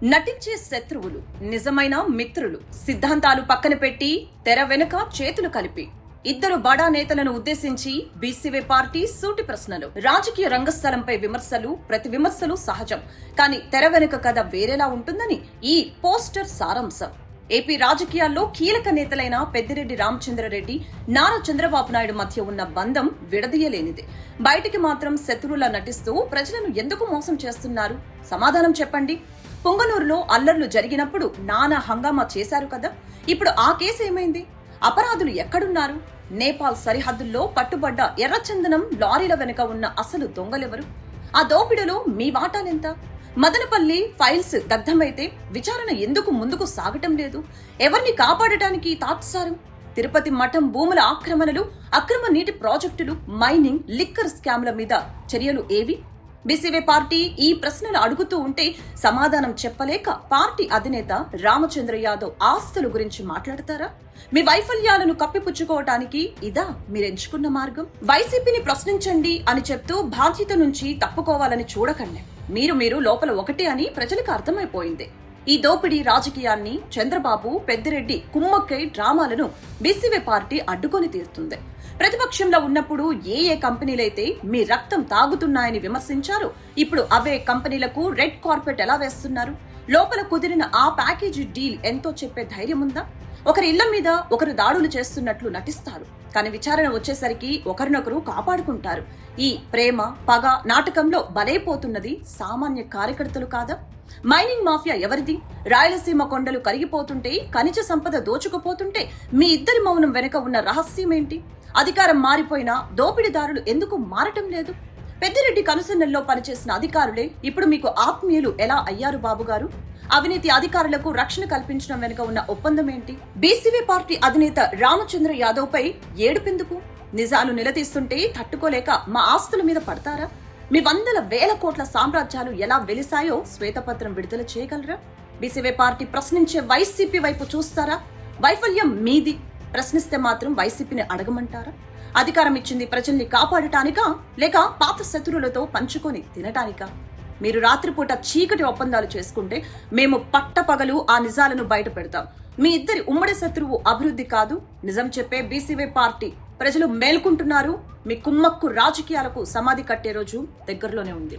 నటించే శత్రువులు నిజమైన మిత్రులు సిద్ధాంతాలు పక్కన పెట్టి తెర వెనుక చేతులు కలిపి ఇద్దరు బడా నేతలను ఉద్దేశించి బీసీవై పార్టీ సూటి ప్రశ్నలు. రాజకీయ రంగస్థలంపై విమర్శలు, ప్రతి విమర్శలు సహజం, కానీ తెర వెనుక కథ వేరేలా ఉంటుందని ఈ పోస్టర్ సారాంశం. ఏపీ రాజకీయాల్లో కీలక నేతలైన పెద్దిరెడ్డి రామచంద్రారెడ్డి, నారా చంద్రబాబు నాయుడు మధ్య ఉన్న బంధం విడదీయలేనిది. బయటికి మాత్రం శత్రువులా నటిస్తూ ప్రజలను ఎందుకు మోసం చేస్తున్నారు? సమాధానం చెప్పండి. పొంగనూరులో అల్లర్లు జరిగినప్పుడు నానా హంగామా చేశారు కదా, ఇప్పుడు ఆ కేసు ఏమైంది? అపరాధులు ఎక్కడున్నారు? నేపాల్ సరిహద్దుల్లో పట్టుబడ్డ ఎర్రచందనం లారీల వెనుక ఉన్న అసలు దొంగలెవరు? ఆ దోపిడీలో మీ వాటాలెంత? మదనపల్లి ఫైల్స్ దగ్ధమైతే విచారణ ఎందుకు ముందుకు సాగటం లేదు? ఎవరిని కాపాడటానికి తాత్సారం? తిరుపతి మఠం భూముల ఆక్రమణలు, అక్రమ నీటి ప్రాజెక్టులు, మైనింగ్, లిక్కర్ స్కామ్ల మీద చర్యలు ఏవి? బీసీవై పార్టీ ఈ ప్రశ్నలు అడుగుతూ ఉంటే సమాధానం చెప్పలేక పార్టీ అధినేత రామచంద్ర యాదవ్ ఆస్తుల గురించి మాట్లాడతారా? మీ వైఫల్యాలను కప్పిపుచ్చుకోవటానికి ఇదా మీరెంచుకున్న మార్గం? వైసీపీని ప్రశ్నించండి అని చెప్తూ బాధ్యత నుంచి తప్పుకోవాలని చూడకండి. మీరు లోపల ఒకటే అని ప్రజలకు అర్థమైపోయింది. ఈ దోపిడీ రాజకీయాన్ని చంద్రబాబు, పెద్దిరెడ్డి కుమ్మక్కై డ్రామాలను బీసీవై పార్టీ అడ్డుకొని తీరుతుంది. ప్రతిపక్షంలో ఉన్నప్పుడు ఏ కంపెనీలైతే మీ రక్తం తాగుతున్నాయని విమర్శించారు, ఇప్పుడు అవే కంపెనీలకు రెడ్ కార్పెట్ ఎలా వేస్తున్నారు? లోపల కుదిరిన ఆ ప్యాకేజీ డీల్ ఎంతో చెప్పే ధైర్యం ఉందా? ఒకరి ఇళ్ల మీద ఒకరు దాడులు చేస్తున్నట్లు నటిస్తారు, కానీ విచారణ వచ్చేసరికి ఒకరినొకరు కాపాడుకుంటారు. ఈ ప్రేమ పగ నాటకంలో బలైపోతున్నది సామాన్య కార్యకర్తలు కాదా? మైనింగ్ మాఫియా ఎవరిది? రాయలసీమ కొండలు కరిగిపోతుంటే, ఖనిజ సంపద దోచుకుపోతుంటే మీ ఇద్దరి మౌనం వెనుక ఉన్న రహస్యమేంటి? అధికారం మారిపోయినా దోపిడీదారులు ఎందుకు మారటం లేదు? పెద్దిరెడ్డి కనుసన్నల్లో పనిచేసిన అధికారులే ఇప్పుడు మీకు ఆత్మీయులు ఎలా అయ్యారు బాబుగారు? అవినీతి అధికారులకు రక్షణ కల్పించడం వెనుక ఉన్న ఒప్పందం ఏంటి? బీసీవై పార్టీ అధినేత రామచంద్ర యాదవ్ పై ఏడుపెందుకు? నిజాలు నిలదీస్తుంటే తట్టుకోలేక మా ఆస్తుల మీద పడతారా? మీ వందల వేల కోట్ల సామ్రాజ్యాలు ఎలా వెలిసాయో శ్వేతపత్రం విడుదల చేయగలరా? బీసీవై పార్టీ ప్రశ్నించే వైసీపీ వైపు చూస్తారా? వైఫల్యం మీది. ప్రశ్నిస్తే మాత్రం వైసీపీని అడగమంటారా? అధికారం ఇచ్చింది ప్రజల్ని కాపాడటానికా, లేక పాత శత్రువులతో పంచుకొని తినటానికా? మీరు రాత్రిపూట చీకటి ఒప్పందాలు చేసుకుంటే మేము పట్టపగలు ఆ నిజాలను బయట పెడతాం. మీ ఇద్దరి ఉమ్మడి శత్రువు అభివృద్ధి కాదు, నిజం చెప్పే బీసీవై పార్టీ. ప్రజలు మేల్కుంటున్నారు. మీ కుమ్మక్కు రాజకీయాలకు సమాధి కట్టే రోజు దగ్గరలోనే ఉంది.